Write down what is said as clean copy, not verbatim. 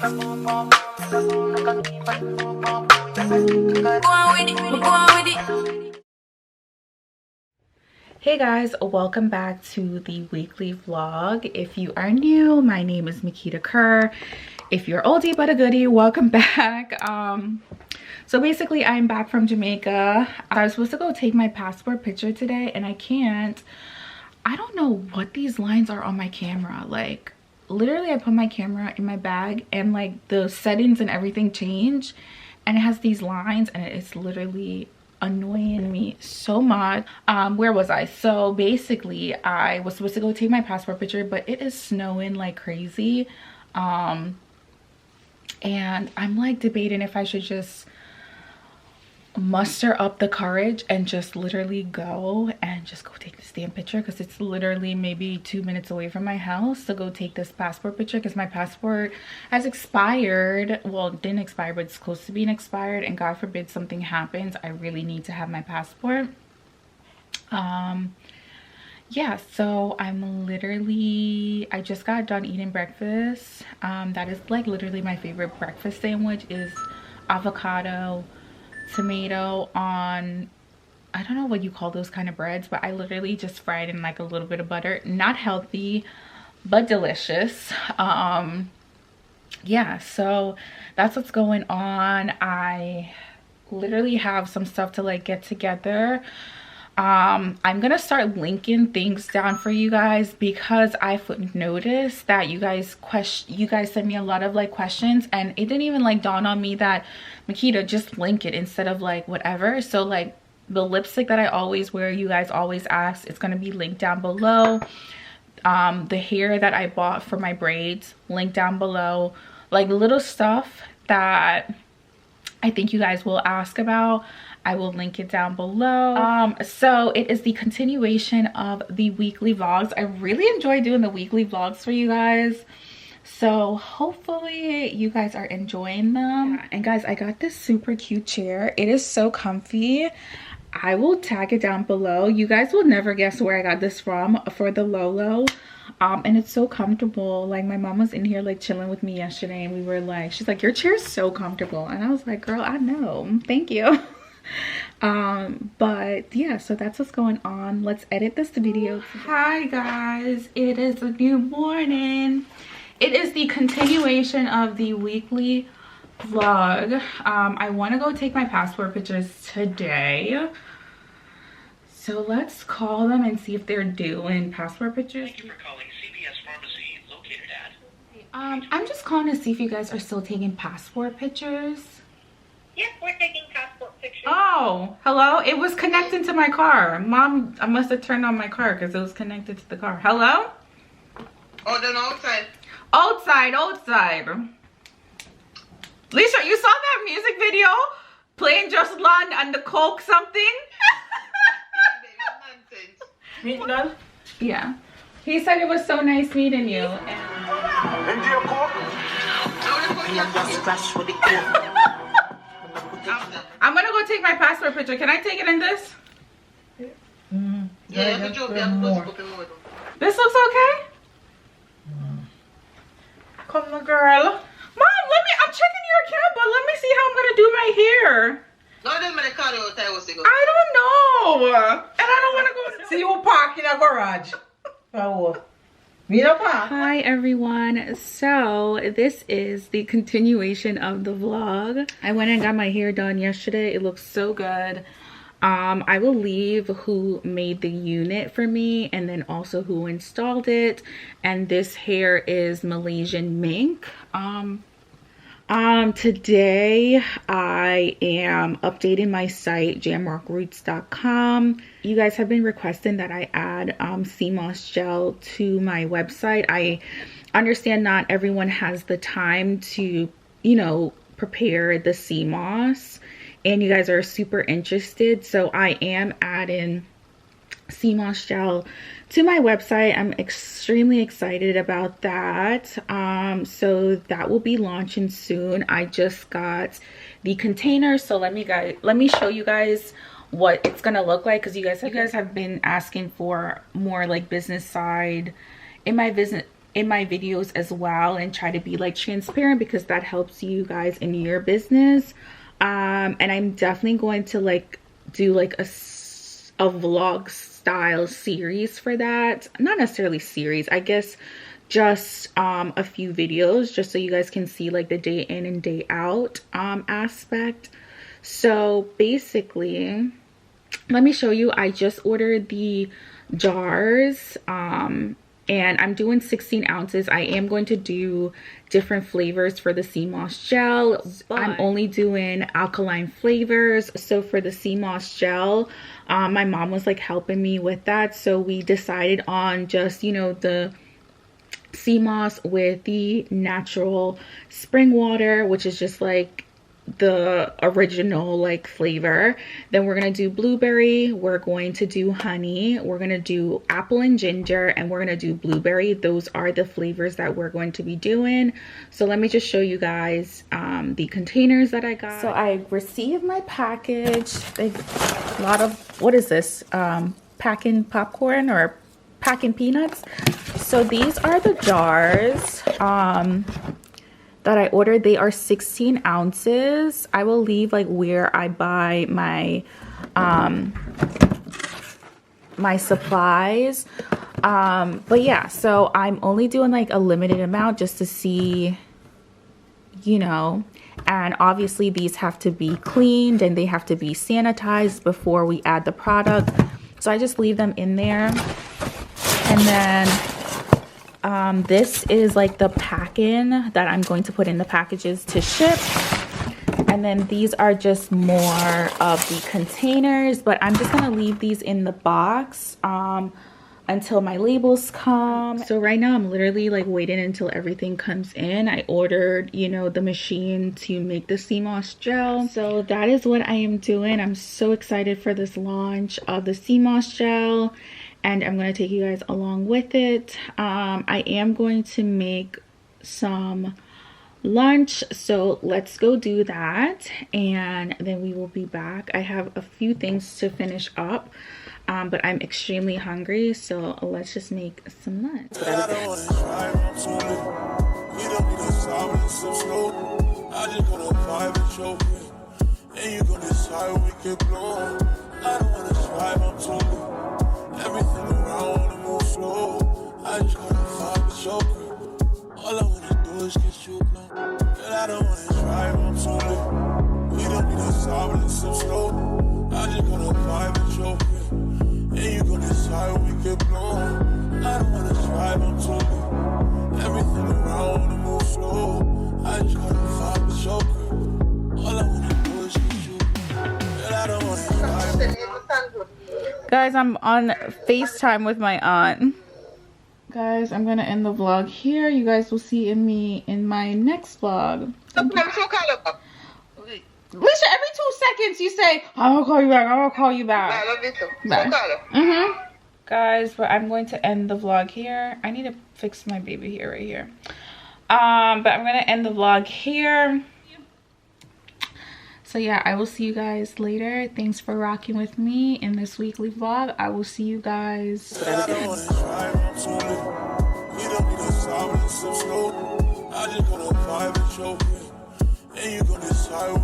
Hey guys, welcome back to the weekly vlog. If you are new, my name is Makeda Kerr. If you're oldie but a goodie, welcome back. So basically I'm back from Jamaica. I was supposed to go take my passport picture today and I can't. I don't know what these lines are on my camera. Like literally I put my camera in my bag and like the settings and everything change and it has these lines and it's literally annoying me so much. Where was I? So basically I was supposed to go take my passport picture, but it is snowing like crazy. And I'm like debating if I should just muster up the courage and just literally go and just go take this damn picture, because it's literally maybe 2 minutes away from my house to go take this passport picture, because my passport has expired. Well, it didn't expire, but it's close to being expired, and God forbid something happens, I really need to have my passport. Yeah, so I just got done eating breakfast. That is like literally my favorite breakfast sandwich is avocado, tomato on, I don't know what you call those kind of breads, but I literally just fried in like a little bit of butter. Not healthy but delicious. Yeah, so that's what's going on. I literally have some stuff to like get together. I'm gonna start linking things down for you guys, because I've noticed that you guys send me a lot of like questions, and it didn't even like dawn on me that, Makeda, just link it instead of like whatever. So like the lipstick that I always wear, you guys always ask, it's gonna be linked down below. The hair that I bought for my braids, link down below. Like little stuff that I think you guys will ask about, I will link it down below. So it is the continuation of the weekly vlogs. I really enjoy doing the weekly vlogs for you guys, so hopefully you guys are enjoying them. Yeah. And guys, I got this super cute chair. It is so comfy. I will tag it down below. You guys will never guess where I got this from for the Lolo. And it's so comfortable. Like my mom was in here like chilling with me yesterday, and we were like, she's like, your chair's so comfortable, and I was like, girl, I know, thank you. But yeah, so that's what's going on. Let's edit this video. Hi guys, it is a new morning. It is the continuation of the weekly vlog. I want to go take my passport pictures today, so let's call them and see if they're doing passport pictures. Thank you for calling CVS Pharmacy, located at... I'm just calling to see if you guys are still taking passport pictures. Yes, we're taking passport pictures. Oh, hello? It was connected to my car. Mom, I must have turned on my car because it was connected to the car. Hello? Oh, then outside. Outside. Lisa, you saw that music video? Playing Just Lon and the Coke something? Nonsense. Yeah. He said it was so nice meeting you. I'm gonna go take my passport picture. Can I take it in this? Yeah, This looks okay? Come on, girl. Mom, I'm checking your account, but let me see how I'm gonna do my hair. No, then I don't know. And I don't wanna go. See you park in a garage. Hi everyone, so this is the continuation of the vlog. I went and got my hair done yesterday. It looks so good. I will leave who made the unit for me and then also who installed it. And this hair is Malaysian mink. Today I am updating my site, jamrockroots.com. You guys have been requesting that I add sea moss gel to my website. I understand not everyone has the time to, you know, prepare the sea moss, and you guys are super interested, so I am adding sea moss gel to my website. I'm extremely excited about that. So that will be launching soon. I just got the container, so let me show you guys what it's gonna look like, because you guys have been asking for more like business side in my in my videos as well and try to be like transparent because that helps you guys in your business. And I'm definitely going to like do like a vlog style series for that. Not necessarily series, I guess just a few videos just so you guys can see like the day in and day out aspect. So basically, let me show you. I just ordered the jars and I'm doing 16 ounces. I am going to do different flavors for the sea moss gel. I'm only doing alkaline flavors. So for the sea moss gel, my mom was like helping me with that. So we decided on just, you know, the sea moss with the natural spring water, which is just like the original like flavor. Then we're gonna do blueberry, we're going to do honey, we're gonna do apple and ginger, and we're gonna do blueberry. Those are the flavors that we're going to be doing. So let me just show you guys the containers that I got. So I received my package. A lot of, what is this, packing popcorn or packing peanuts. So these are the jars that I ordered. They are 16 ounces. I will leave like where I buy my my supplies. But yeah, so I'm only doing like a limited amount just to see, you know, and obviously these have to be cleaned and they have to be sanitized before we add the product. So I just leave them in there. And then this is like the packing that I'm going to put in the packages to ship. And then these are just more of the containers, but I'm just gonna leave these in the box until my labels come. So right now I'm literally like waiting until everything comes in. I ordered, you know, the machine to make the sea moss gel. So that is what I am doing. I'm so excited for this launch of the sea moss gel, and I'm going to take you guys along with it. I am going to make some lunch, so let's go do that and then we will be back. I have a few things to finish up, but I'm extremely hungry, so let's just make some lunch. Everything around the move slow. I just gotta find the choker. All I wanna do is get you blown. Girl, I don't wanna drive, I'm too late. We don't need a sour and some slow. I just gotta vibe and choker. And you gon' decide when we get blown. I don't wanna drive, I'm too late. Everything around the move slow. I just gotta find the choker. All I wanna do is get you blown. Girl, I don't wanna drive. Guys, I'm on FaceTime with my aunt. Guys, I'm gonna end the vlog here. You guys will see me in my next vlog. Alicia, Lisha, every 2 seconds you say, I will call you back, I will call you back. I love you too. Bye. Guys, but I'm going to end the vlog here. I need to fix my baby hair right here. But I'm gonna end the vlog here. So yeah, I will see you guys later. Thanks for rocking with me in this weekly vlog. I will see you guys. I just gotta vibe and choke it. And you gon' decide